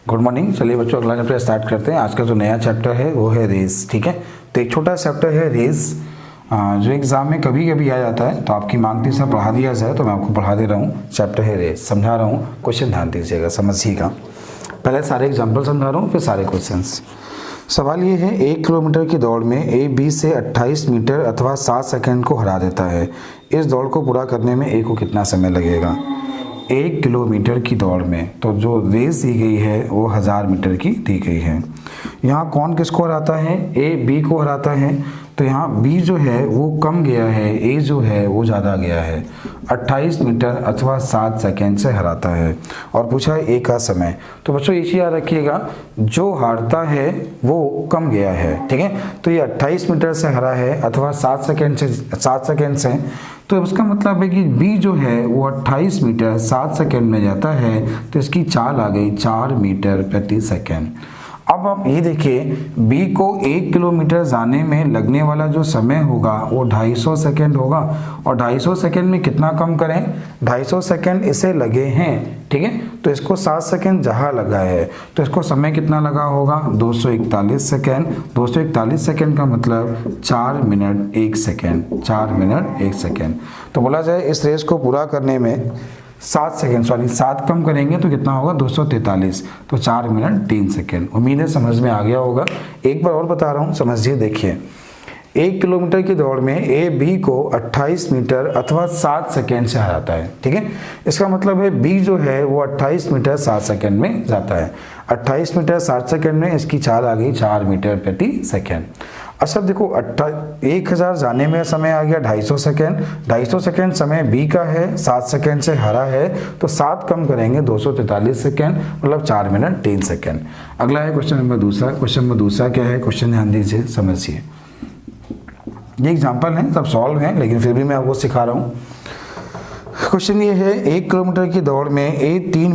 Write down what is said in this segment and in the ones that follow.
Good morning. चलिए बच्चों अगला चैप्टर स्टार्ट करते हैं। आज का जो नया चैप्टर है वो है रेस। ठीक है, तो एक छोटा चैप्टर है रेस जो एग्जाम में कभी कभी आ जाता है, तो आपकी मांगती से पढ़ा दिया जाए तो मैं आपको पढ़ा दे रहा हूँ। चैप्टर है रेस, समझा रहा हूँ, क्वेश्चन ध्यान दीजिएगा, समझिएगा। पहले सारे एग्जाम्पल समझा रहा हूँ, फिर सारे क्वेश्चंस। सवाल ये है, 1 किलोमीटर की दौड़ में ए बी से 28 मीटर अथवा 7 सेकंड को हरा देता है। इस दौड़ को पूरा करने में ए को कितना समय लगेगा? 1 किलोमीटर की दौड़ में तो जो रेस दी गई है वो 1000 मीटर की दी गई है। यहाँ कौन किसको हराता है? ए बी को हराता है। तो यहाँ बी जो है वो कम गया है, ए जो है वो ज़्यादा गया है। 28 मीटर अथवा 7 सेकेंड से हराता है और पूछा है ए का समय। तो बच्चों ये चीज़ याद रखिएगा, जो हारता है वो कम गया है। ठीक है, तो ये 28 मीटर से हरा है अथवा 7 सेकेंड से, तो इसका मतलब है कि बी जो है वो 28 मीटर 7 सेकेंड में जाता है, तो इसकी चाल आ गई 4 मीटर प्रति सेकेंड। अब आप ये देखिए, बी को 1 किलोमीटर जाने में लगने वाला जो समय होगा वो 250 सेकेंड होगा, और 250 सेकेंड में कितना कम करें? 250 सेकेंड इसे लगे हैं। ठीक है, तो इसको 7 सेकेंड जहाँ लगा है तो इसको समय कितना लगा होगा? 241 सेकेंड। 241 सेकेंड का मतलब 4 मिनट 1 सेकेंड, 4 मिनट 1 सेकेंड। तो बोला जाए इस रेस को पूरा करने में 7 कम करेंगे तो कितना होगा? 243, तो 4 मिनट 3 सेकेंड। उम्मीद है समझ में आ गया होगा। एक बार और बता रहा हूँ, समझिए। देखिए, 1 किलोमीटर की दौड़ में ए बी को 28 मीटर अथवा 7 सेकेंड से हराता है। ठीक है, इसका मतलब है बी जो है वो 28 मीटर 7 सेकेंड में जाता है। 28 मीटर 7 सेकेंड में इसकी चाल आ गई 4 मीटर प्रति सेकेंड। अच्छा देखो, 1000 जाने में समय आ गया 250 सेकेंड। 250 सेकेंड समय बी का है, 7 सेकेंड से हरा है, तो 7 कम करेंगे 243 सेकेंड, मतलब 4 मिनट 3 सेकेंड। अगला है क्वेश्चन नंबर दूसरा। क्वेश्चन नंबर दूसरा क्या है? क्वेश्चन ध्यान दीजिए, समझिए। ये एग्जाम्पल हैं, सब सॉल्व हैं, लेकिन फिर भी मैं आपको सिखा रहा हूँ। क्वेश्चन ये है, 1 किलोमीटर की दौड़ में ए 3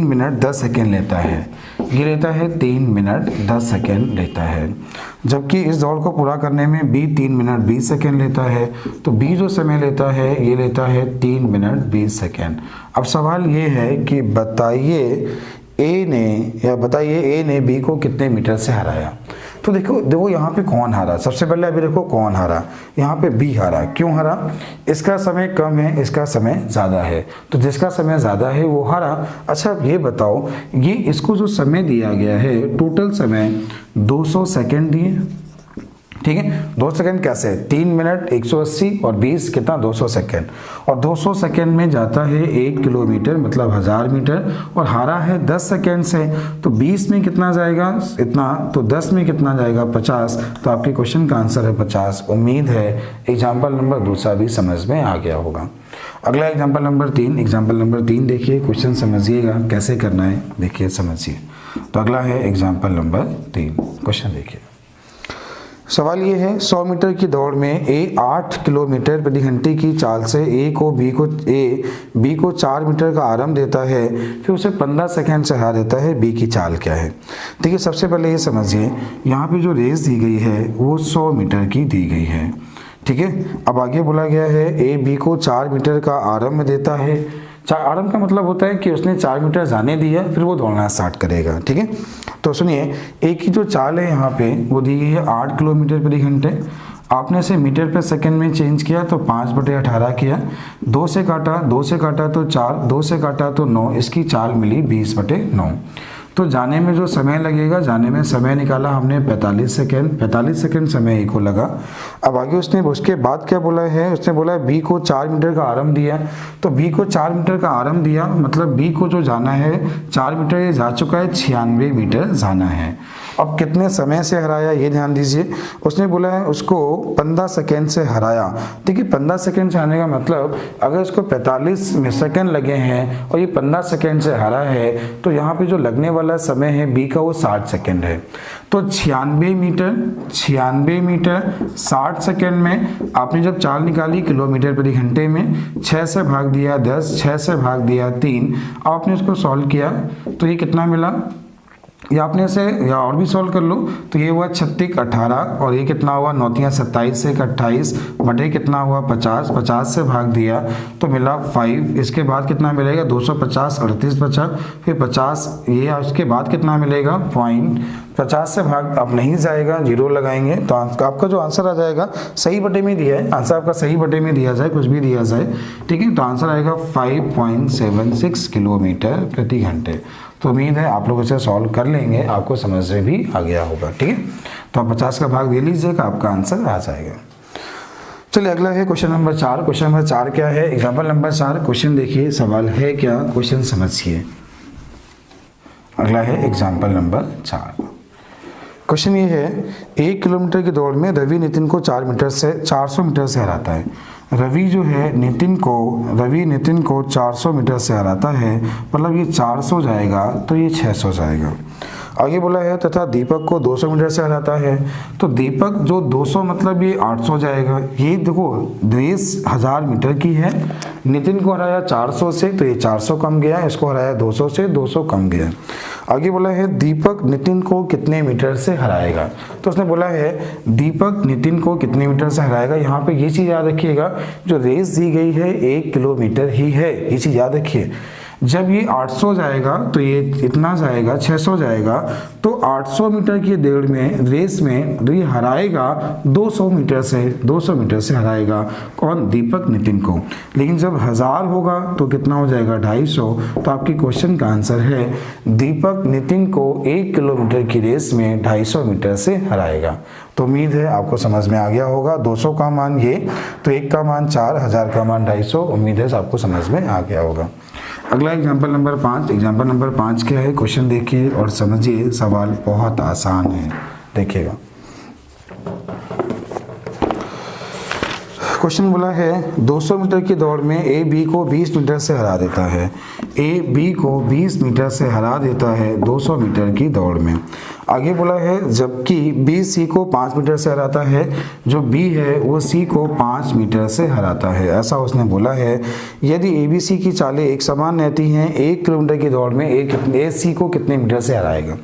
मिनट 10 सेकेंड लेता है। ये लेता है 3 मिनट 10 सेकेंड लेता है, जबकि इस दौड़ को पूरा करने में बी 3 मिनट 20 सेकेंड लेता है। तो बी जो समय लेता है ये लेता है 3 मिनट 20 सेकेंड। अब सवाल ये है कि बताइए ए ने बी को कितने मीटर से हराया। तो देखो यहाँ पे कौन हारा? सबसे पहले अभी देखो कौन हारा। यहाँ पे बी हारा। क्यों हारा? इसका समय कम है, इसका समय ज़्यादा है, तो जिसका समय ज़्यादा है वो हारा। अच्छा अब ये बताओ, ये इसको जो समय दिया गया है, टोटल समय 200 सेकेंड दिए। ठीक है, 2 सेकेंड कैसे? 3 मिनट 180 और 20 कितना? 200 सेकेंड। और 200 सेकेंड में जाता है 1 किलोमीटर, मतलब 1000 मीटर, और हारा है 10 सेकेंड से। तो 20 में कितना जाएगा? इतना। तो 10 में कितना जाएगा? 50। तो आपके क्वेश्चन का आंसर है 50। उम्मीद है एग्जाम्पल नंबर दूसरा भी समझ में आ गया होगा। अगला एग्जाम्पल नंबर 3। एग्जाम्पल नंबर 3 देखिए, क्वेश्चन समझिएगा कैसे करना है, देखिए समझिए। तो अगला है एग्जाम्पल नंबर 3। क्वेश्चन देखिए। सवाल ये है, 100 मीटर की दौड़ में ए 8 किलोमीटर प्रति घंटे की चाल से बी को 4 मीटर का आरंभ देता है, फिर उसे 15 सेकेंड से हरा देता है। बी की चाल क्या है? देखिए सबसे पहले ये समझिए, यहाँ पे जो रेस दी गई है वो 100 मीटर की दी गई है। ठीक है, अब आगे बोला गया है ए बी को 4 मीटर का आरंभ देता है। आरंभ का मतलब होता है कि उसने 4 मीटर जाने दिया, फिर वो दौड़ना स्टार्ट करेगा। ठीक है, तो सुनिए, एक की जो चाल है यहाँ पे वो दी गई है 8 किलोमीटर प्रति घंटे। आपने इसे मीटर पर सेकंड में चेंज किया तो 5/18 किया। 2 से काटा तो 4, 2 से काटा तो 9, इसकी चाल मिली 20/9। तो जाने में जो समय लगेगा, जाने में समय निकाला हमने 45 सेकेंड समय ए को लगा। अब आगे उसके बाद क्या बोला है? उसने बोला बी को 4 मीटर का आरंभ दिया। तो बी को 4 मीटर का आरंभ दिया, मतलब बी को जो जाना है 4 मीटर ये जा चुका है, 96 मीटर जाना है। अब कितने समय से हराया ये ध्यान दीजिए। उसने बोला है उसको 15 सेकेंड से हराया। देखिए 15 सेकेंड से हराने का मतलब, अगर इसको 45 सेकेंड लगे हैं और ये 15 सेकेंड से हरा है, तो यहाँ पे जो लगने वाला समय है बी का वो 60 सेकेंड है। तो 96 मीटर 60 सेकेंड में आपने जब चाल निकाली किलोमीटर प्रति घंटे में, 6 से भाग दिया 10, 6 से भाग दिया 3। आपने इसको सॉल्व किया तो ये कितना मिला? या आपने इसे या और भी सॉल्व कर लो, तो ये हुआ 36 18 और ये कितना हुआ 9 3 27 से 28 बटे कितना हुआ 50, 50 से भाग दिया तो मिला 5। इसके बाद कितना मिलेगा 250, 38 बचा, फिर 50, ये उसके बाद कितना मिलेगा पॉइंट 50 से भाग अब नहीं जाएगा, जीरो लगाएंगे तो आपका जो आंसर आ जाएगा सही बटे में दिया है, आंसर आपका सही बटे में दिया जाए, कुछ भी दिया जाए, ठीक है। तो आंसर आएगा 5.76 किलोमीटर प्रति घंटे। तो उम्मीद है आप लोग इसे सॉल्व कर लेंगे, आपको समझ में भी आ गया होगा, ठीक है। तो आप 50 का भाग दे लीजिएगा, आपका आंसर आ जाएगा। चलिए अगला है क्वेश्चन नंबर 4। क्वेश्चन नंबर 4 क्या है, एग्जाम्पल नंबर 4। क्वेश्चन देखिए, सवाल है क्या, क्वेश्चन समझिए। अगला है एग्जाम्पल नंबर 4। क्वेश्चन ये है, 1 किलोमीटर की दौड़ में रवि नितिन को 400 मीटर से हराता है। रवि जो है नितिन को 400 मीटर से हराता है, मतलब ये 400 जाएगा तो ये 600 जाएगा। आगे बोला है तथा दीपक को 200 मीटर से हराता है, तो दीपक जो 200 मतलब ये 800 जाएगा। ये देखो रेस 1000 मीटर की है, नितिन को हराया 400 से तो ये 400 कम गया, इसको हराया 200 से 200 कम गया। आगे बोला है दीपक नितिन को कितने मीटर से हराएगा, तो उसने बोला है दीपक नितिन को कितने मीटर से हराएगा। यहाँ पे ये चीज़ याद रखिएगा, जो रेस दी गई है 1 किलोमीटर ही है, ये चीज़ याद रखिए। जब ये 800 जाएगा तो ये इतना जाएगा 600 जाएगा, तो 800 मीटर की दौड़ में रेस में ये हराएगा 200 मीटर से हराएगा कौन, दीपक नितिन को। लेकिन जब 1000 होगा तो कितना हो जाएगा 250। तो आपकी क्वेश्चन का आंसर है दीपक नितिन को 1 किलोमीटर की रेस में 250 मीटर से हराएगा। तो उम्मीद है आपको समझ में आ गया होगा। 200 का मान ये, तो 1 का मान 4, 1000 का मान 250। उम्मीद है आपको समझ में आ गया होगा। अगला एग्जाम्पल नंबर 5। एग्जाम्पल नंबर 5 क्या है, क्वेश्चन देखिए और समझिए, सवाल बहुत आसान है, देखिएगा। क्वेश्चन बोला है 200 मीटर की दौड़ में ए बी को 20 मीटर से हरा देता है। ए बी को 20 मीटर से हरा देता है 200 मीटर की दौड़ में। आगे बोला है जबकि बी सी को 5 मीटर से हराता है, जो बी है वो सी को 5 मीटर से हराता है, ऐसा उसने बोला है। यदि ए बी सी की चालें एक समान रहती हैं, 1 किलोमीटर की दौड़ में ए सी को कितने मीटर से हराएगा।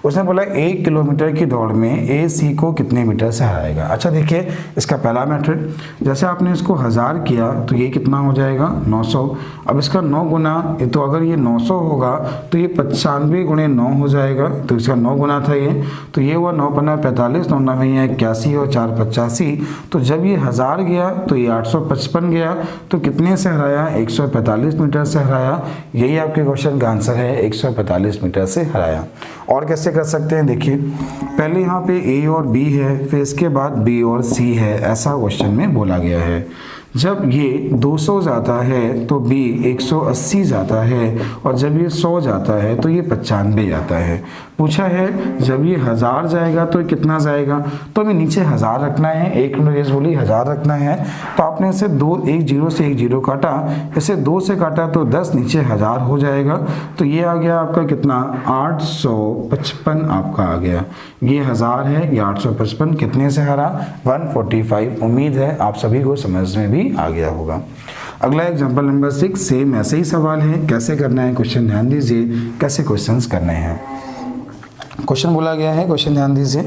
उसने बोला 1 किलोमीटर की दौड़ में ए सी को कितने मीटर से हराएगा। अच्छा देखिए, इसका पहला मेथड, जैसे आपने इसको 1000 किया तो ये कितना हो जाएगा 900। अब इसका 9 गुना, तो अगर ये 900 होगा तो ये 95 गुणे 9 हो जाएगा, तो इसका 9 गुना था ये, तो ये हुआ 9 पंजा 45, 9 9 81 और 4 85। तो जब ये 1000 गया तो ये 855 गया, तो कितने से हराया 145 मीटर से हराया। यही आपके क्वेश्चन का आंसर है, 145 मीटर से हराया। और कैसे कर सकते हैं, देखिए पहले यहाँ पे ए और बी है, फिर इसके बाद बी और सी है, ऐसा क्वेश्चन में बोला गया है। जब ये 200 जाता है तो बी 180 जाता है, और जब ये 100 जाता है तो ये 95 जाता है। पूछा है जब ये 1000 जाएगा तो कितना जाएगा, तो हमें नीचे 1000 रखना है, एक रेस बोली 1000 रखना है। तो आपने इसे 1 0 से 1 0 काटा, इसे 2 से काटा तो 10 नीचे 1000 हो जाएगा। तो ये आ गया आपका कितना 855 आपका आ गया। ये 1000 है, ये 855 कितने से हरा 145। उम्मीद है आप सभी को समझ में भी आ गया होगा। अगला एग्जांपल नंबर 6, सेम ऐसे ही सवाल है, कैसे करना है क्वेश्चन ध्यान दीजिए, कैसे क्वेश्चंस करने हैं। क्वेश्चन बोला गया है, क्वेश्चन ध्यान दीजिए,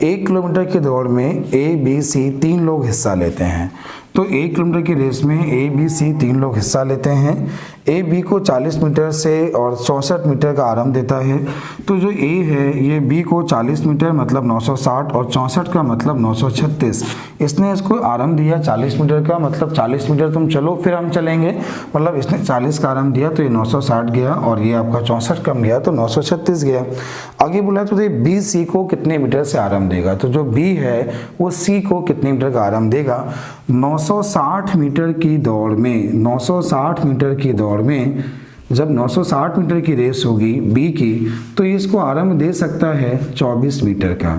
1 किलोमीटर की दौड़ में ए बी सी 3 लोग हिस्सा लेते हैं। तो 1 किलोमीटर की रेस में ए बी सी 3 लोग हिस्सा लेते हैं। ए बी को 40 मीटर से और 64 मीटर का आरंभ देता है। तो जो ए है ये बी को 40 मीटर मतलब 960 और 64 का मतलब 936, इसने इसको आरंभ दिया 40 मीटर का, मतलब 40 मीटर तुम चलो फिर हम चलेंगे, मतलब इसने 40 का आरंभ दिया तो ये 960 गया, और ये आपका 64 कम गया तो 936 गया। आगे बोला तो बी सी को कितने मीटर से आरंभ देगा, तो जो बी है वो सी को कितने मीटर का आरंभ देगा। 960 मीटर की दौड़ में, 960 मीटर की दौड़ में जब 960 मीटर की रेस होगी बी की, तो इसको आरंभ दे सकता है 24 मीटर का।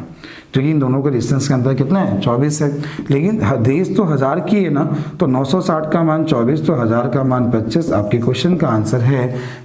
जो कि इन दोनों के डिस्टेंस का अंतर कितना है 24 है। लेकिन रेस तो 1000 की है ना, तो 960 का मान 24 तो 1000 का मान 25। आपके क्वेश्चन का आंसर है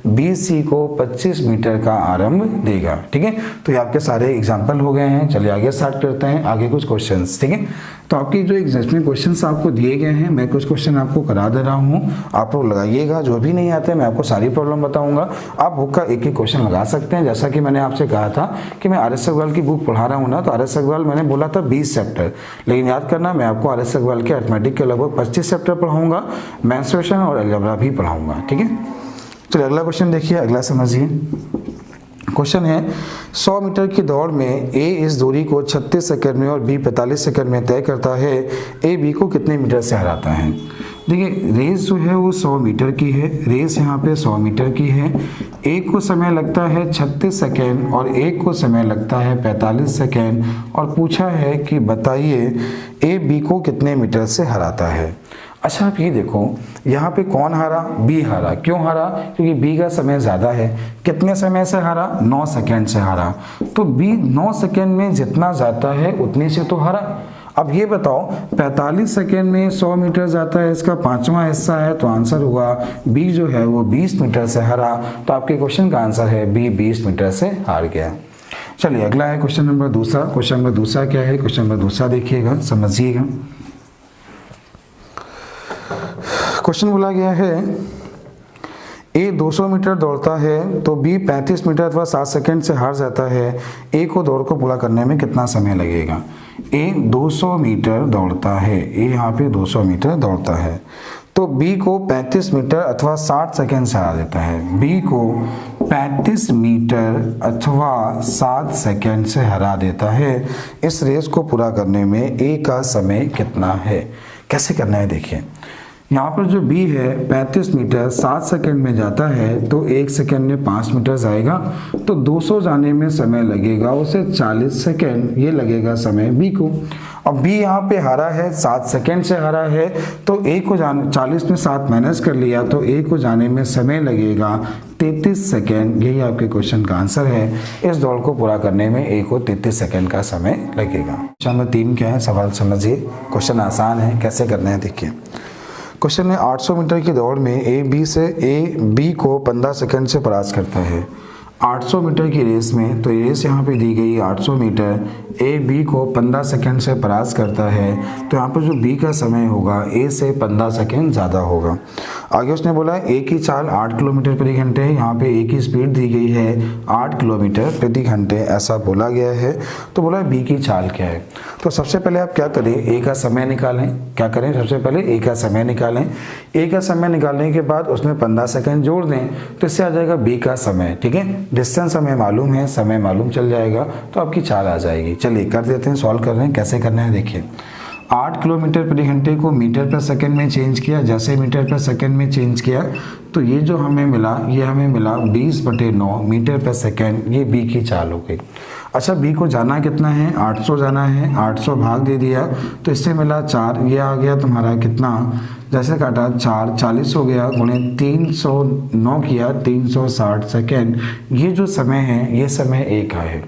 BC को 25 मीटर का आरंभ देगा। ठीक है, तो ये आपके सारे एग्जाम्पल हो गए हैं। चलिए आगे स्टार्ट करते हैं, आगे कुछ क्वेश्चन। ठीक है, तो आपकी जो एग्जाम क्वेश्चन आपको दिए गए हैं, मैं कुछ क्वेश्चन आपको करा दे रहा हूँ, आप लोग लगाइएगा। जो भी नहीं आते मैं आपको सारी प्रॉब्लम बताऊंगा, आप बुक का एक एक क्वेश्चन लगा सकते हैं। जैसा कि मैंने आपसे कहा था कि मैं RS अग्रवाल की बुक पढ़ा रहा हूँ ना, तो RS अग्रवाल मैंने बोला था 20 चैप्टर, लेकिन याद करना मैं आपको RS अग्रवाल के अरिथमेटिक के लगभग 25 चैप्टर पढ़ाऊंगा, मेंस्ट्रुएशन और अलजेब्रा भी पढ़ाऊंगा। ठीक है, चलिए अगला क्वेश्चन देखिए, अगला समझिए। क्वेश्चन है 100 मीटर की दौड़ में A इस दूरी को 36 सेकंड में और B 45 सेकंड में तय करता है, A B को कितने मीटर से हराता है। देखिए रेस जो है वो 100 मीटर की है, रेस यहाँ पे 100 मीटर की है। एक को समय लगता है 36 सेकंड और एक को समय लगता है 45 सेकंड, और पूछा है कि बताइए A B को कितने मीटर से हराता है। अच्छा आप ये देखो, यहाँ पे कौन हारा, B हारा। क्यों हारा, क्योंकि B का समय ज़्यादा है। कितने समय से हारा, 9 सेकंड से हारा। तो B 9 सेकंड में जितना जाता है उतने से तो हारा। अब ये बताओ 45 सेकंड में 100 मीटर जाता है, इसका 5वां हिस्सा है, तो आंसर हुआ B जो है वो 20 मीटर से हारा। तो आपके क्वेश्चन का आंसर है B 20 मीटर से हार गया। चलिए अगला है क्वेश्चन नंबर दूसरा। क्वेश्चन नंबर दूसरा क्या है, क्वेश्चन नंबर दूसरा देखिएगा, समझिएगा। क्वेश्चन बोला गया है A 200 मीटर दौड़ता है तो B 35 मीटर अथवा 7 सेकंड से हार जाता है, A को दौड़ को पूरा करने में कितना समय लगेगा। A 200 मीटर दौड़ता है, A यहाँ पे 200 मीटर दौड़ता है, तो B को 35 मीटर अथवा 60 सेकंड से हरा देता है। B को 35 मीटर अथवा 7 सेकंड से हरा देता है। इस रेस को पूरा करने में A का समय कितना है। कैसे करना है देखिए, यहाँ पर जो B है 35 मीटर 7 सेकंड में जाता है, तो 1 सेकंड में 5 मीटर जाएगा, तो 200 जाने में समय लगेगा उसे 40 सेकंड, ये लगेगा समय B को। अब B यहाँ पे हारा है 7 सेकंड से हारा है, तो A को जाने 40 में 7 माइनस कर लिया, तो A को जाने में समय लगेगा 33 सेकंड। यही आपके क्वेश्चन का आंसर है। इस दौड़ को पूरा करने में A को 33 सेकंड का समय लगेगा। क्वेश्चन नंबर 3 क्या है, सवाल समझिए। क्वेश्चन आसान है, कैसे करना है देखिए। क्वेश्चन है 800 मीटर की दौड़ में A B को 15 सेकंड से परास्त करता है। 800 मीटर की रेस में, तो रेस यहाँ पे दी गई 800 मीटर, A B को 15 सेकंड से परास्त करता है, तो यहाँ पर जो B का समय होगा A से 15 सेकंड ज़्यादा होगा। आगे उसने बोला A की चाल 8 किलोमीटर प्रति घंटे है, यहाँ पे A की स्पीड दी गई है 8 किलोमीटर प्रति घंटे, ऐसा बोला गया है। तो बोला B की चाल क्या है। तो सबसे पहले आप क्या करें, A का समय निकालें। क्या करें, सबसे पहले A का समय निकालें। A का समय निकालने के बाद उसमें 15 सेकंड जोड़ दें, तो इससे आ जाएगा B का समय। ठीक है, डिस्टेंस हमें मालूम है, समय मालूम चल जाएगा, तो आपकी चाल आ जाएगी। चलिए कर देते हैं, सॉल्व कर रहे हैं। कैसे करना है देखिए, 8 किलोमीटर प्रति घंटे को मीटर पर सेकंड में चेंज किया। जैसे मीटर पर सेकंड में चेंज किया तो ये जो हमें मिला, ये हमें मिला 20/9 मीटर पर सेकंड। ये B की चाल हो गई। अच्छा B को जाना कितना है, 800 जाना है, 800 भाग दे दिया तो इससे मिला 4, ये आ गया तुम्हारा कितना, जैसे काटा 4 40 हो गया, गुणे 309 किया 360 सेकेंड। ये जो समय है ये समय A का है।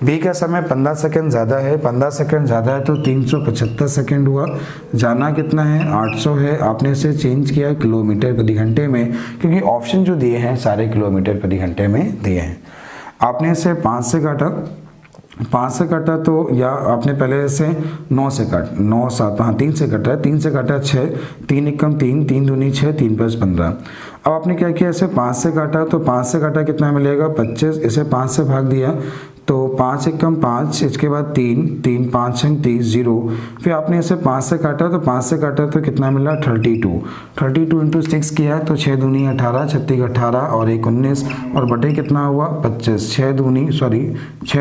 B का समय 15 सेकेंड ज़्यादा है, 15 सेकेंड ज़्यादा है तो 375 सेकेंड हुआ। जाना कितना है, 800 है, आपने इसे चेंज किया किलोमीटर प्रति घंटे में, क्योंकि ऑप्शन जो दिए हैं सारे किलोमीटर प्रति घंटे में दिए हैं। आपने इसे 5 से काटा, 5 से काटा तो, या आपने पहले इसे 9 से काट, 9 7 हाँ 3 से काटा, 3 से काटा 6, 3 एकम 3, 3 दूनी 6, 3 + 15। अब आपने क्या किया, इसे 5 से काटा, तो 5 से काटा कितना मिलेगा 25, इसे 5 से भाग दिया तो 5 एकम 5, इसके बाद 3, 3 5 6 30 0। फिर आपने इसे 5 से काटा, तो 5 से काटा तो कितना मिला 32, 32 × 6 किया तो 6 दूनी 18, 36 18 और 1 19 और बटे कितना हुआ 25, 6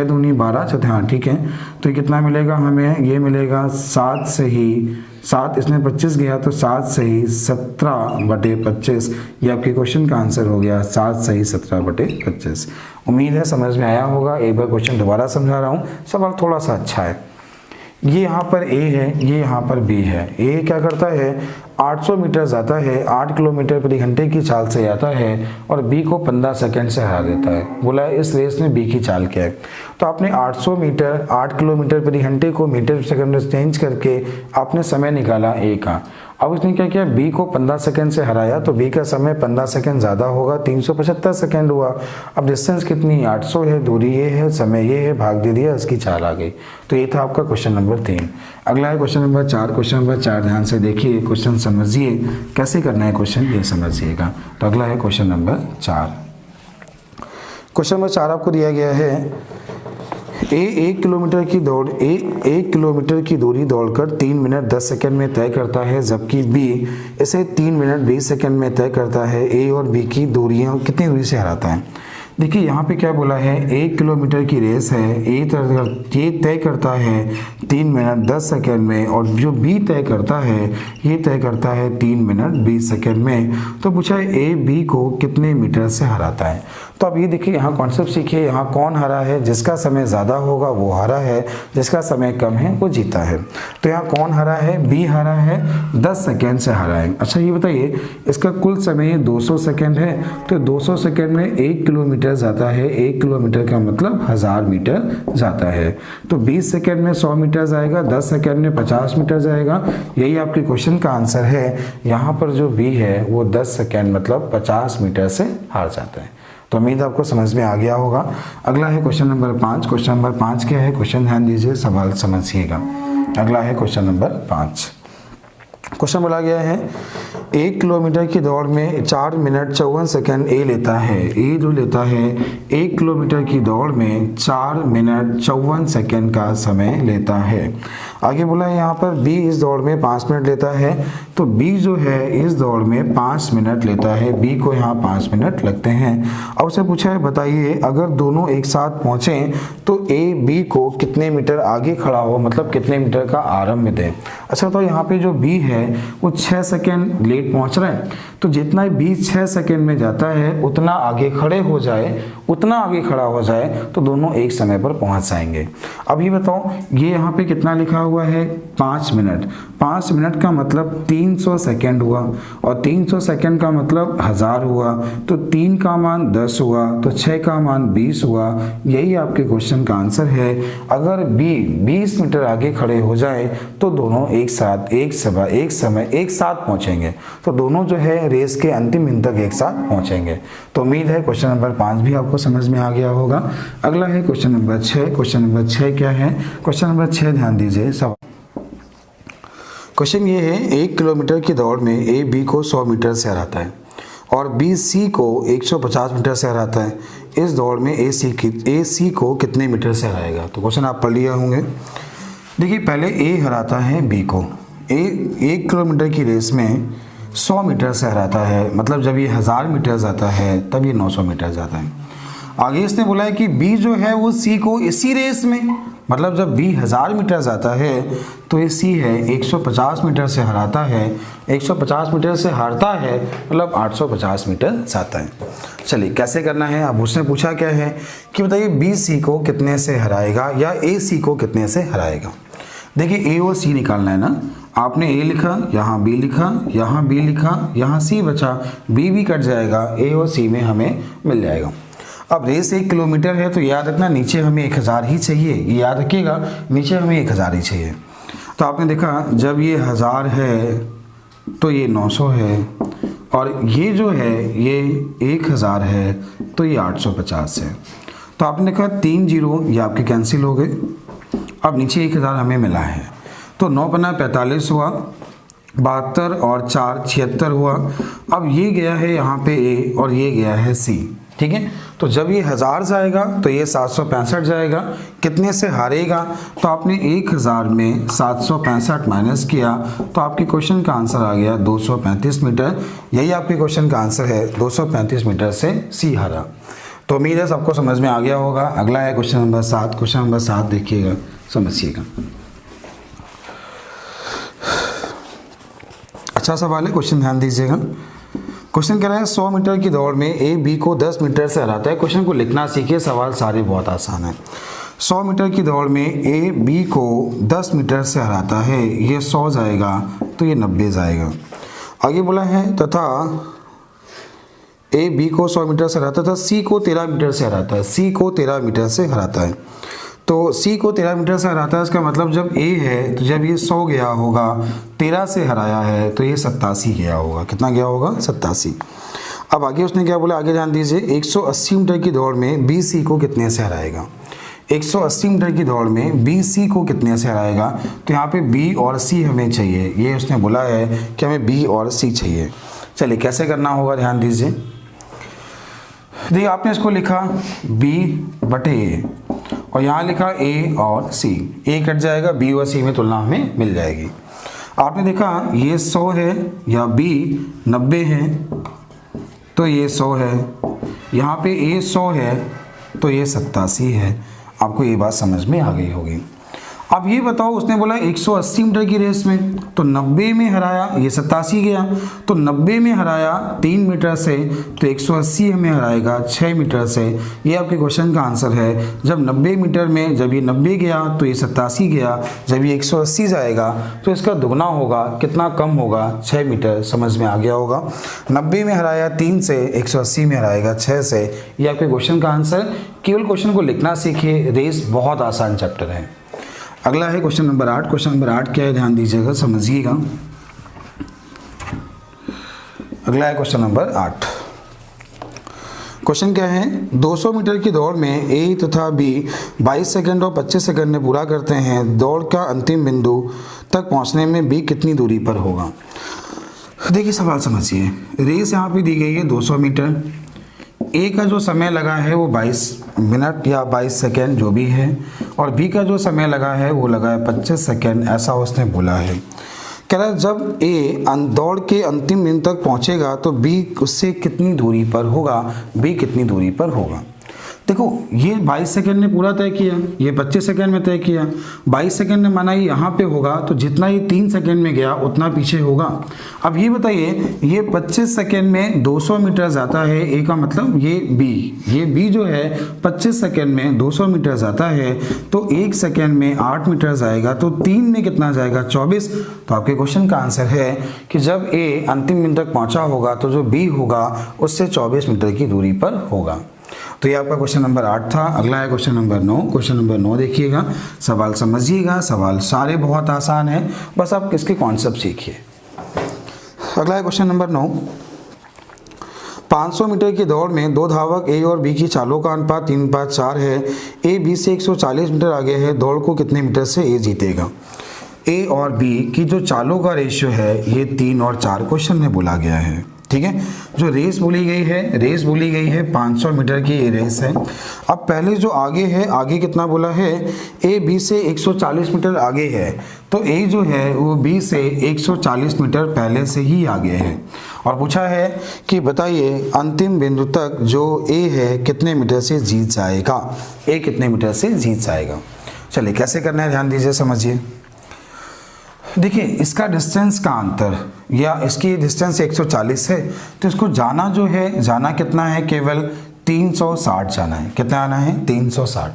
दूनी 12, हाँ ठीक है। तो ये कितना मिलेगा हमें, ये मिलेगा 7 से ही 7, इसमें 25 गया तो 7 से ही 17/25। ये आपके क्वेश्चन का आंसर हो गया, 7 से ही 17/25। उम्मीद है समझ में आया होगा। एक बार क्वेश्चन दोबारा समझा रहा हूँ, सवाल थोड़ा सा अच्छा है। ये यहाँ पर A है, ये यहाँ पर B है। A क्या करता है, 800 मीटर जाता है, 8 किलोमीटर प्रति घंटे की चाल से जाता है और बी को 15 सेकंड से हरा देता है। बोला है इस रेस में बी की चाल क्या है। तो आपने 800 मीटर 8 किलोमीटर प्रति घंटे को मीटर सेकंड में चेंज करके आपने समय निकाला ए का। अब उसने क्या किया, बी को 15 सेकंड से हराया तो बी का समय 15 सेकंड ज़्यादा होगा, 375 सेकंड हुआ। अब डिस्टेंस कितनी, 800 है, दूरी ये है, समय ये है, भाग दे दिया, इसकी चाल आ गई। तो ये था आपका क्वेश्चन नंबर 3। अगला है क्वेश्चन नंबर 4। क्वेश्चन नंबर 4 ध्यान से देखिए, क्वेश्चन समझिए, कैसे करना है क्वेश्चन ये समझिएगा। तो अगला है क्वेश्चन नंबर 4। क्वेश्चन नंबर 4 आपको दिया गया है, एक किलोमीटर की दूरी दौड़कर 3 मिनट 10 सेकंड में तय करता है, जबकि बी इसे 3 मिनट 20 सेकंड में तय करता है। ए और बी की दूरियां कितनी दूरी से हराता है। देखिए यहाँ पे क्या बोला है, 1 किलोमीटर की रेस है, ये तय करता है 3 मिनट 10 सेकंड में और जो बी तय करता है ये तय करता है 3 मिनट 20 सेकंड में। तो पूछा है ए बी को कितने मीटर से हराता है। तो अब ये देखिए यहाँ कॉन्सेप्ट सीखिए, यहाँ कौन हरा है, जिसका समय ज़्यादा होगा वो हरा है, जिसका समय कम है वो जीता है। तो यहाँ कौन हरा है, बी हरा है, 10 सेकेंड से हरा है। अच्छा ये बताइए इसका कुल समय 200 सेकेंड है, तो 200 सेकेंड में 1 किलोमीटर जाता है, 1 किलोमीटर का मतलब 1000 मीटर जाता है। तो 20 सेकेंड में 100 मीटर जाएगा, 10 सेकेंड में 50 मीटर जाएगा। यही आपके क्वेश्चन का आंसर है। यहाँ पर जो बी है वो 10 सेकेंड मतलब 50 मीटर से हार जाता है। तो उम्मीद आपको समझ में आ गया होगा। अगला है क्वेश्चन नंबर 5। क्वेश्चन नंबर 5 क्या है, क्वेश्चन ध्यान दीजिए, सवाल समझिएगा। अगला है क्वेश्चन नंबर 5। क्वेश्चन बोला गया है, 1 किलोमीटर की दौड़ में 4 मिनट 54 सेकंड ए लेता है। ए जो लेता है 1 किलोमीटर की दौड़ में 4 मिनट 54 सेकंड का समय लेता है। आगे बोला है यहाँ पर बी इस दौड़ में 5 मिनट लेता है, तो बी जो है इस दौड़ में 5 मिनट लेता है, बी को यहाँ 5 मिनट लगते हैं। अब उससे पूछा है बताइए अगर दोनों एक साथ पहुँचें तो ए बी को कितने मीटर आगे खड़ा हो, मतलब कितने मीटर का आरंभ दें। अच्छा तो यहाँ पे जो बी है वो 6 सेकेंड लेट पहुँच रहा है, तो जितना बी 6 सेकेंड में जाता है उतना आगे खड़े हो जाए, उतना आगे खड़ा हो जाए तो दोनों एक समय पर पहुँच जाएंगे। अब ये बताओ ये यहाँ पे कितना लिखा हुआ है, 5 मिनट। 5 मिनट का मतलब 300 सेकेंड हुआ और 300 सेकेंड का मतलब 1000 हुआ, तो 3 का मान 10 हुआ, तो 6 का मान 20 हुआ। यही आपके क्वेश्चन का आंसर है। अगर बी 20 मीटर आगे खड़े हो जाए तो दोनों एक साथ एक समय एक साथ पहुंचेंगे, तो दोनों जो है रेस के अंतिम दिन तक एक साथ पहुंचेंगे। तो उम्मीद है क्वेश्चन नंबर 5 भी आपको समझ में आ गया होगा। अगला है क्वेश्चन नंबर 6। क्वेश्चन नंबर 6 क्या है, क्वेश्चन नंबर 6 ध्यान दीजिए। सवाल क्वेश्चन ये है, 1 किलोमीटर की दौड़ में ए बी को 100 मीटर से हराता है और बी सी को 150 मीटर से हराता है। इस दौड़ में ए सी को कितने मीटर से हराएगा। तो क्वेश्चन आप पढ़ लिए होंगे। देखिए पहले ए हराता है बी को। ए 1 किलोमीटर की रेस में 100 मीटर से हराता है, मतलब जब ये 1000 मीटर जाता है तब ये 900 मीटर जाता है। आगे इसने बोला है कि बी जो है वो सी को इसी रेस में, मतलब जब बी 1000 मीटर जाता है तो ये सी है 150 मीटर से हराता है, 150 मीटर से हारता है मतलब 850 मीटर जाता है। चलिए कैसे करना है। अब उसने पूछा क्या है कि बताइए बी सी को कितने से हराएगा या ए सी को कितने से हराएगा। देखिए ए और सी निकालना है ना। आपने ए लिखा, यहाँ बी लिखा, यहाँ बी लिखा, यहाँ सी बचा, बी भी कट जाएगा, ए और सी में हमें मिल जाएगा। अब रेस 1 किलोमीटर है तो याद रखना नीचे हमें 1000 ही चाहिए, ये याद रखिएगा नीचे हमें 1000 ही चाहिए। तो आपने देखा जब ये 1000 है तो ये 900 है और ये जो है ये 1000 है तो ये 850 है। तो आपने कहा 3 0 ये आपके कैंसिल हो गए। अब नीचे 1000 हमें मिला है, तो 9 पन्ना 45 हुआ, 72 और 4 76 हुआ। अब ये गया है यहाँ पे ए और ये गया है सी, ठीक है। तो जब ये 1000 जाएगा तो ये 765 जाएगा। कितने से हारेगा, तो आपने 1000 में 765 माइनस किया तो आपके क्वेश्चन का आंसर आ गया 235 मीटर। यही आपके क्वेश्चन का आंसर है, 235 मीटर से सी हारा। तो उम्मीद है सबको समझ में आ गया होगा। अगला है क्वेश्चन नंबर 7। क्वेश्चन नंबर 7 देखिएगा, समझिएगा। अच्छा सवाल है, क्वेश्चन ध्यान दीजिएगा। क्वेश्चन कह रहा है 100 मीटर की दौड़ में ए बी को 10 मीटर से हराता है। क्वेश्चन को लिखना सीखिए, सवाल सारे बहुत आसान है। 100 मीटर की दौड़ में ए बी को 10 मीटर से हराता है, ये 100 जाएगा तो ये 90 जाएगा। आगे बोला है तथा ए बी को 100 मीटर से हराता था, सी को 13 मीटर से हराता है, सी को 13 मीटर से हराता है। तो सी को 13 मीटर से हराता है, इसका मतलब जब ए है तो जब ये 100 गया होगा, 13 से हराया है तो ये 87 गया होगा। कितना गया होगा? 87। अब आगे उसने क्या बोला, आगे ध्यान दीजिए। 180 मीटर की दौड़ में बी सी को कितने से हराएगा? 180 मीटर की दौड़ में बी सी को कितने से हराएगा? तो यहाँ पे बी और सी हमें चाहिए, ये उसने बोला है कि हमें बी और सी चाहिए। चलिए कैसे करना होगा, ध्यान दीजिए। देखिए आपने इसको लिखा b बटे ए और यहाँ लिखा a और c, a कट जाएगा, b और c में तुलना हमें मिल जाएगी। आपने देखा ये 100 है या b 90 है तो ये 100 है, यहाँ पे a 100 है तो ये 87 है। आपको ये बात समझ में आ गई होगी। अब ये बताओ, उसने बोला 180 मीटर की रेस में तो 90 में हराया, ये 87 गया, तो 90 में हराया 3 मीटर से तो 180 हमें हराएगा 6 मीटर से। ये आपके क्वेश्चन का आंसर है। जब 90 मीटर में जब ये 90 गया तो ये 87 गया, जब ये 180 जाएगा तो इसका दुगना होगा, कितना कम होगा? 6 मीटर। समझ में आ गया होगा। 90 में हराया 3 से, 180 में हराएगा 6 से। ये आपके क्वेश्चन का आंसर। केवल क्वेश्चन को लिखना सीखिए, रेस बहुत आसान चैप्टर है। अगला है क्वेश्चन नंबर 8। क्वेश्चन नंबर 8 क्या है, ध्यान दीजिएगा, समझिएगा। अगला है क्वेश्चन नंबर 8। क्वेश्चन क्या है, 200 मीटर की दौड़ में ए तथा बी 22 सेकंड और 25 सेकंड में पूरा करते हैं। दौड़ का अंतिम बिंदु तक पहुंचने में बी कितनी दूरी पर होगा? देखिए सवाल समझिए। रेस यहाँ पे दी गई है 200 मीटर। ए का जो समय लगा है वो 22 मिनट या 22 सेकेंड जो भी है, और बी का जो समय लगा है वो लगा है 25 सेकेंड, ऐसा उसने बोला है। कह रहा है जब ए दौड़ के अंतिम बिंदु तक पहुंचेगा तो बी उससे कितनी दूरी पर होगा? बी कितनी दूरी पर होगा? देखो ये 22 सेकंड ने पूरा तय किया, ये 25 सेकंड में तय किया। 22 सेकंड ने माना ये यहाँ पे होगा तो जितना ये 3 सेकंड में गया उतना पीछे होगा। अब ये बताइए, ये 25 सेकंड में 200 मीटर जाता है, ए का मतलब ये बी जो है 25 सेकंड में 200 मीटर जाता है तो 1 सेकंड में 8 मीटर जाएगा, तो 3 में कितना जाएगा? 24। तो आपके क्वेश्चन का आंसर है कि जब ए अंतिम बिंदु तक पहुँचा होगा तो जो बी होगा उससे 24 मीटर की दूरी पर होगा। तो ये आपका क्वेश्चन नंबर 8 था। अगला है क्वेश्चन नंबर 9। क्वेश्चन नंबर 9 देखिएगा, सवाल समझिएगा। सवाल सारे बहुत आसान है, बस आप इसके कॉन्सेप्ट सीखिए। अगला है क्वेश्चन नंबर 9। 500 मीटर की दौड़ में दो धावक ए और बी की चालों का अनुपात 3:4 है। ए बी से 140 मीटर आगे है, दौड़ को कितने मीटर से ए जीतेगा? ए और बी की जो चालों का रेशियो है ये 3 और 4 क्वेश्चन में बोला गया है। ठीक है, जो रेस बोली गई है 500 मीटर की ये रेस है। अब पहले जो आगे है, आगे कितना बोला है? ए बी से 140 मीटर आगे है, तो ए जो है वो बी से 140 मीटर पहले से ही आगे है। और पूछा है कि बताइए अंतिम बिंदु तक जो ए है कितने मीटर से जीत जाएगा? ए कितने मीटर से जीत जाएगा? चलिए कैसे करना है, ध्यान दीजिए, समझिए। देखिए इसका डिस्टेंस का अंतर या इसकी डिस्टेंस 140 है, तो इसको जाना जो है, जाना कितना है? केवल 360 जाना है। कितना आना है? 360।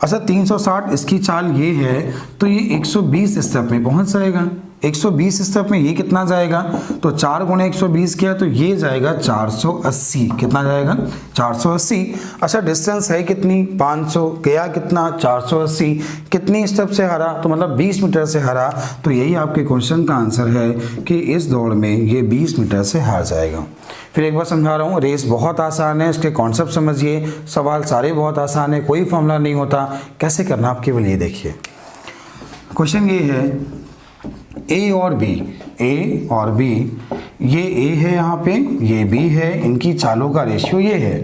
अच्छा 360 इसकी चाल ये है तो ये 120 स्टेप में पहुंच जाएगा। 120 स्टेप में ये कितना जाएगा? तो 4 गुणे 120 किया तो ये जाएगा 480। कितना जाएगा? 480। अच्छा डिस्टेंस है कितनी? 500। गया कितना? 480। कितनी स्टेप से हरा? तो मतलब 20 मीटर से हरा। तो यही आपके क्वेश्चन का आंसर है कि इस दौड़ में ये 20 मीटर से हार जाएगा। फिर एक बार समझा रहा हूँ, रेस बहुत आसान है, इसके कॉन्सेप्ट समझिए। सवाल सारे बहुत आसान है, कोई फॉर्मूला नहीं होता। कैसे करना आप केवल ये देखिए। क्वेश्चन ये है ए और बी, ये ए है यहाँ पे, ये बी है, इनकी चालों का रेशियो ये है।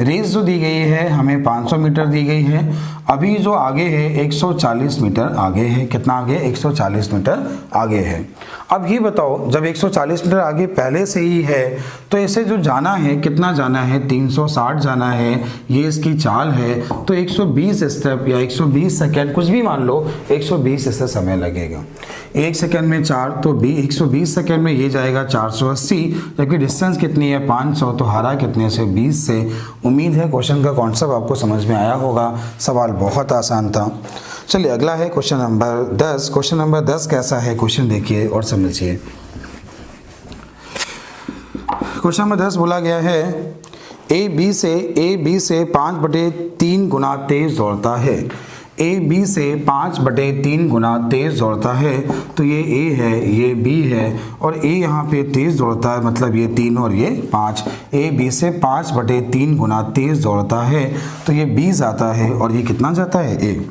रेस जो दी गई है हमें 500 मीटर दी गई है। अभी जो आगे है 140 मीटर आगे है। कितना आगे? 140 मीटर आगे है। अब ये बताओ जब 140 मीटर आगे पहले से ही है तो इसे जो जाना है, कितना जाना है? 360 जाना है। ये इसकी चाल है तो 120 स्टेप या 120 सेकेंड कुछ भी मान लो, 120 से समय लगेगा। 1 सेकेंड में 4 तो 120 सेकेंड में ये जाएगा 480। जबकि डिस्टेंस कितनी है? 500। तो हारा कितने से? 20 से। उम्मीद है क्वेश्चन का कॉन्सेप्ट आपको समझ में आया होगा। सवाल बहुत आसान था। चलिए अगला है क्वेश्चन नंबर 10। क्वेश्चन नंबर 10 कैसा है? क्वेश्चन देखिए और समझिए। क्वेश्चन नंबर 10 बोला गया है ए बी से 5/3 गुना तेज दौड़ता है। ए बी से 5/3 गुना तेज दौड़ता है, तो ये ए है, ये बी है, और ए यहाँ पे तेज दौड़ता है, मतलब ये 3 और ये 5। ए बी से 5/3 गुना तेज दौड़ता है, तो ये 20 आता है, और ये कितना जाता है, ए।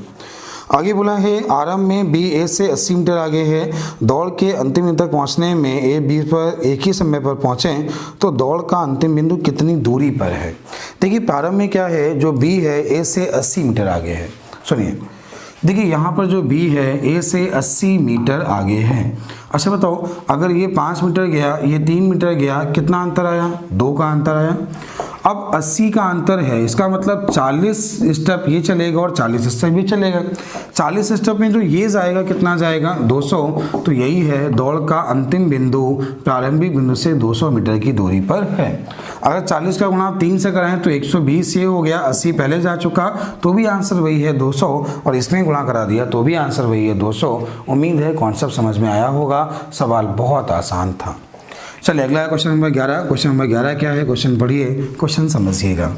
आगे बोला है आरंभ में बी ए से 80 मीटर आगे है, दौड़ के अंतिम बिंदु तक पहुंचने में ए बी पर एक ही समय पर पहुंचें तो दौड़ का अंतिम बिंदु कितनी दूरी पर है। देखिए प्रारंभ में क्या है, जो बी है ए से 80 मीटर आगे है। सुनिए, देखिए यहाँ पर जो बी है ए से 80 मीटर आगे है। अच्छा बताओ, अगर ये 5 मीटर गया, ये 3 मीटर गया, कितना अंतर आया, 2 का अंतर आया। अब 80 का अंतर है, इसका मतलब 40 स्टेप ये चलेगा और 40 स्टेप भी चलेगा। 40 स्टेप में जो ये जाएगा कितना जाएगा, 200। तो यही है दौड़ का अंतिम बिंदु प्रारंभिक बिंदु से 200 मीटर की दूरी पर है। अगर 40 का गुणा 3 से कराएं तो 120 ये हो गया, 80 पहले जा चुका, तो भी आंसर वही है 200, और इसमें गुणा करा दिया तो भी आंसर वही है 200। उम्मीद है कॉन्सेप्ट समझ में आया होगा। सवाल बहुत आसान था। चलिए अगला है क्वेश्चन नंबर 11। क्वेश्चन नंबर 11 क्या है, क्वेश्चन पढ़िए, क्वेश्चन समझिएगा।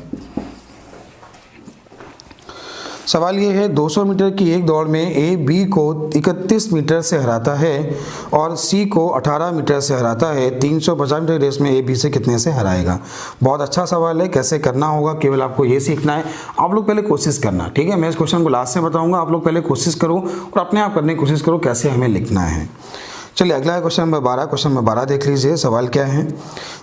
सवाल ये है 200 मीटर की एक दौड़ में ए बी को 31 मीटर से हराता है और सी को 18 मीटर से हराता है। 350 मीटर रेस में ए बी से कितने से हराएगा। बहुत अच्छा सवाल है, कैसे करना होगा केवल आपको ये सीखना है। आप लोग पहले कोशिश करना, ठीक है। मैं इस क्वेश्चन को लास्ट से बताऊंगा, आप लोग पहले कोशिश करो और अपने आप करने की कोशिश करो कैसे हमें लिखना है। चलिए अगला है क्वेश्चन नंबर 12। क्वेश्चन नंबर 12 देख लीजिए। सवाल क्या है,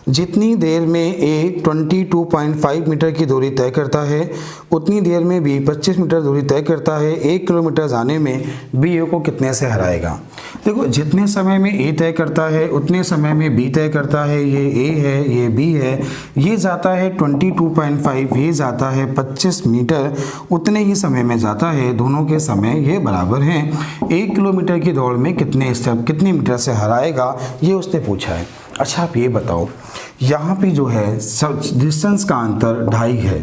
जितनी देर में ए 22.5 मीटर की दूरी तय करता है उतनी देर में बी 25 मीटर दूरी तय करता है। 1 किलोमीटर जाने में बी ए को कितने से हराएगा। देखो जितने समय में ए तय करता है उतने समय में बी तय करता है। ये ए है, ये बी है, ये जाता है 22.5, ये जाता है 25 मीटर, उतने ही समय में जाता है। दोनों के समय ये बराबर हैं। 1 किलोमीटर की दौड़ में कितने स्टेप कितनी मीटर से हराएगा, ये उसने पूछा है। अच्छा आप ये बताओ, यहाँ पे जो है डिस्टेंस का अंतर 2.5 है।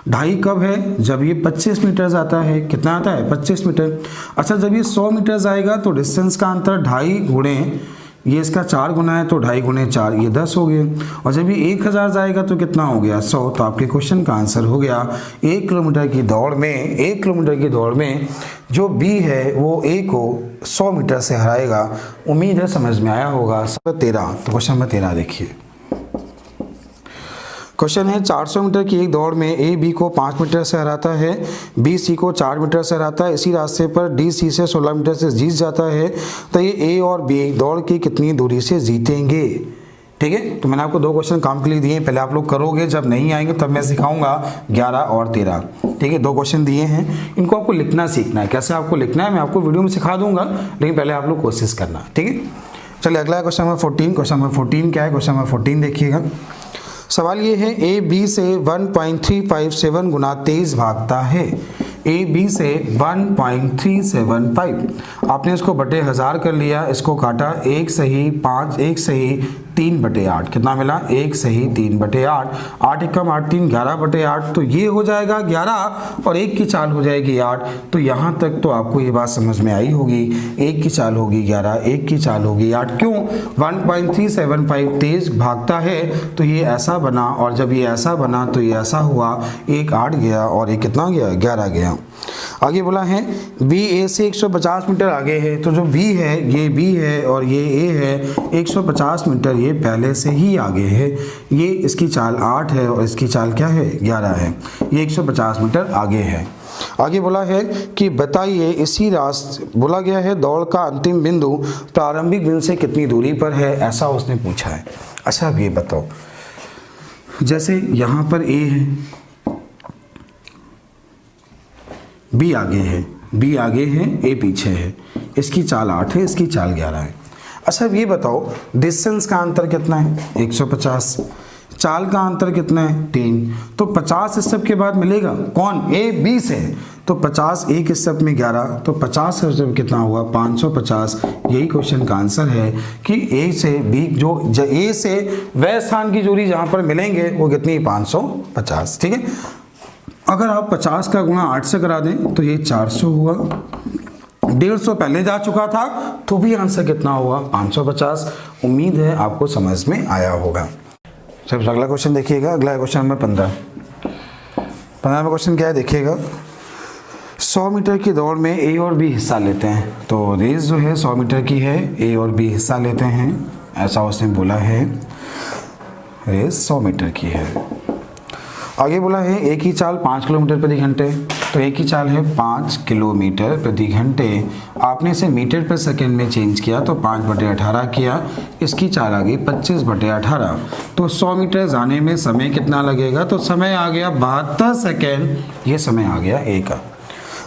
2.5 कब है, जब ये 25 मीटर जाता है। कितना आता है, 25 मीटर। अच्छा जब ये 100 मीटर जाएगा तो डिस्टेंस का अंतर 2.5 गुणे ये इसका 4 गुना है, तो 2.5 गुणे 4 ये 10 हो गए। और जब ये 1000 जाएगा तो कितना हो गया, 100। तो आपके क्वेश्चन का आंसर हो गया 1 किलोमीटर की दौड़ में, 1 किलोमीटर की दौड़ में जो बी है वो ए को 100 मीटर से हराएगा। उम्मीद है समझ में आया होगा। 13, तो क्वेश्चन नंबर 13 देखिए। क्वेश्चन है 400 मीटर की एक दौड़ में ए बी को 5 मीटर से हराता है, बी सी को 4 मीटर से हराता है। इसी रास्ते पर डी सी से 16 मीटर से जीत जाता है। तो ये ए और बी दौड़ की कितनी दूरी से जीतेंगे। ठीक है, तो मैंने आपको 2 क्वेश्चन काम के लिए दिए, पहले आप लोग करोगे, जब नहीं आएंगे तब मैं सिखाऊंगा 11 और 13। ठीक है, 2 क्वेश्चन दिए हैं, इनको आपको लिखना सीखना है। कैसे आपको लिखना है मैं आपको वीडियो में सिखा दूंगा, लेकिन पहले आप लोग कोशिश करना। ठीक है, चलिए अगला क्वेश्चन नंबर 14। क्वेश्चन नंबर 14 क्या है, क्वेश्चन नंबर 14 देखिएगा। सवाल ये है ए बी से 1.357 गुना तेज भागता है। ए बी से 1.375, आपने इसको बटे 1000 कर लिया, इसको काटा 1 सही 5, 1 सही 3/8, कितना मिला 1 सही 3/8, 8 एकम 8 3 11/8, तो ये हो जाएगा 11 और 1 की चाल हो जाएगी 8। तो यहाँ तक तो आपको ये बात समझ में आई होगी। 1 की चाल होगी 11, 1 की चाल होगी 8। क्यों, 1.375 तेज भागता है तो ये ऐसा बना, और जब ये ऐसा बना तो ये ऐसा हुआ, 1 8 गया और 1 कितना गया 11 गया। आगे बोला है बी ए से 150 मीटर आगे है, तो जो बी है ये बी है और ये ए है। 150 मीटर ये पहले से ही आगे है, ये इसकी चाल 8 है और इसकी चाल क्या है 11 है। ये 150 मीटर आगे है। आगे बोला है कि बताइए इसी रास्ते, बोला गया है दौड़ का अंतिम बिंदु प्रारंभिक बिंदु से कितनी दूरी पर है, ऐसा उसने पूछा है। अच्छा अब ये बताओ, जैसे यहाँ पर ए है, बी आगे है, बी आगे है, ए पीछे है, इसकी चाल 8 है, इसकी चाल 11 है। अच्छा ये बताओ डिस्टेंस का अंतर कितना है 150, चाल का अंतर कितना है 3, तो 50 स्टेप के बाद मिलेगा कौन, ए बी से, तो 50 एक स्टेप में 11, तो 50 स्टेप कितना हुआ 550। यही क्वेश्चन का आंसर है कि ए से बी, जो ए से वह स्थान की दूरी जहां पर मिलेंगे वो कितनी 550। ठीक है, अगर आप 50 का गुणा 8 से करा दें तो ये 400 हुआ, 150 पहले जा चुका था तो भी आंसर कितना हुआ 550। उम्मीद है आपको समझ में आया होगा। सबसे अगला क्वेश्चन देखिएगा, अगला क्वेश्चन नंबर 15। 15वां क्वेश्चन क्या है देखिएगा। 100 मीटर की दौड़ में ए और बी हिस्सा लेते हैं। तो रेस जो है 100 मीटर की है, ए और बी हिस्सा लेते हैं, ऐसा उसने बोला है। रेस 100 मीटर की है। आगे बोला है एक ही चाल 5 किलोमीटर प्रति घंटे। तो एक ही चाल है 5 किलोमीटर प्रति घंटे, आपने इसे मीटर पर सेकेंड में चेंज किया तो 5/18 किया, इसकी चाल आ गई 25/18। तो 100 मीटर जाने में समय कितना लगेगा, तो समय आ गया 72 सेकेंड, ये समय आ गया ए का।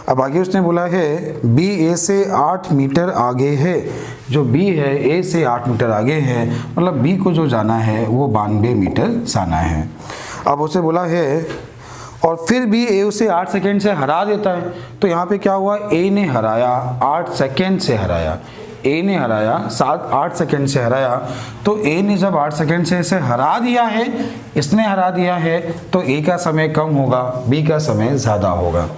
अब आगे उसने बोला है बी ए से 8 मीटर आगे है। जो बी है ए से 8 मीटर आगे है, मतलब बी को जो जाना है वो 92 मीटर जाना है। अब उसे बोला है और फिर भी ए उसे 8 सेकेंड से हरा देता है। तो यहाँ पे क्या हुआ, ए ने हराया 8 सेकेंड से हराया, ए ने हराया 8 सेकेंड से हराया। तो ए ने जब 8 सेकेंड से इसे हरा दिया है, इसने हरा दिया है, तो ए का समय कम होगा, बी का समय ज़्यादा होगा।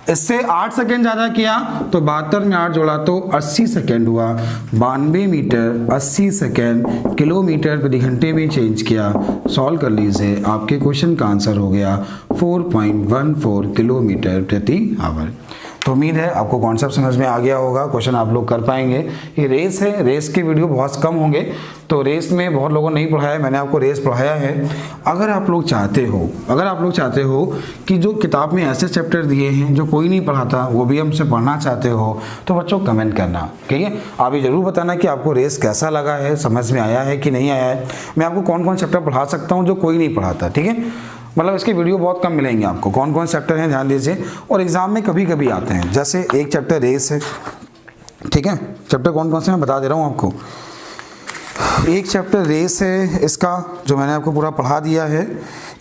इससे 8 सेकेंड ज़्यादा किया तो 72 में 8 जोड़ा तो 80 सेकेंड हुआ। 92 मीटर 80 सेकेंड किलोमीटर प्रति घंटे में चेंज किया। सॉल्व कर लीजिए, आपके क्वेश्चन का आंसर हो गया 4.14 किलोमीटर प्रति आवर। तो उम्मीद है आपको कॉन्सेप्ट समझ में आ गया होगा, क्वेश्चन आप लोग कर पाएंगे। ये रेस है, रेस के वीडियो बहुत कम होंगे, तो रेस में बहुत लोगों ने नहीं पढ़ाया है, मैंने आपको रेस पढ़ाया है। अगर आप लोग चाहते हो कि जो किताब में ऐसे चैप्टर दिए हैं जो कोई नहीं पढ़ाता, वो भी हमसे पढ़ना चाहते हो, तो बच्चों कमेंट करना, ठीक है। आप ये जरूर बताना कि आपको रेस कैसा लगा है, समझ में आया है कि नहीं आया है। मैं आपको कौन कौन चैप्टर पढ़ा सकता हूँ जो कोई नहीं पढ़ाता, ठीक है। मतलब इसके वीडियो बहुत कम मिलेंगे आपको, कौन कौन चैप्टर हैं ध्यान दीजिए। और एग्जाम में कभी कभी आते हैं, जैसे एक चैप्टर रेस है, ठीक है। चैप्टर कौन कौन से मैं बता दे रहा हूँ आपको। एक चैप्टर रेस है इसका, जो मैंने आपको पूरा पढ़ा दिया है।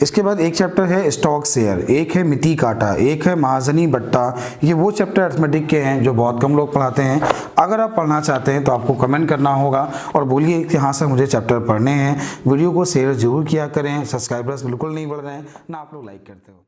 इसके बाद एक चैप्टर है स्टॉक शेयर, एक है मिति काटा, एक है महाजनी बट्टा। ये वो चैप्टर अर्थमेटिक के हैं जो बहुत कम लोग पढ़ाते हैं। अगर आप पढ़ना चाहते हैं तो आपको कमेंट करना होगा और बोलिए कि हाँ सर मुझे चैप्टर पढ़ने हैं। वीडियो को शेयर जरूर किया करें, सब्सक्राइबर्स बिल्कुल नहीं बढ़ रहे हैं ना, आप लोग लाइक करते हो।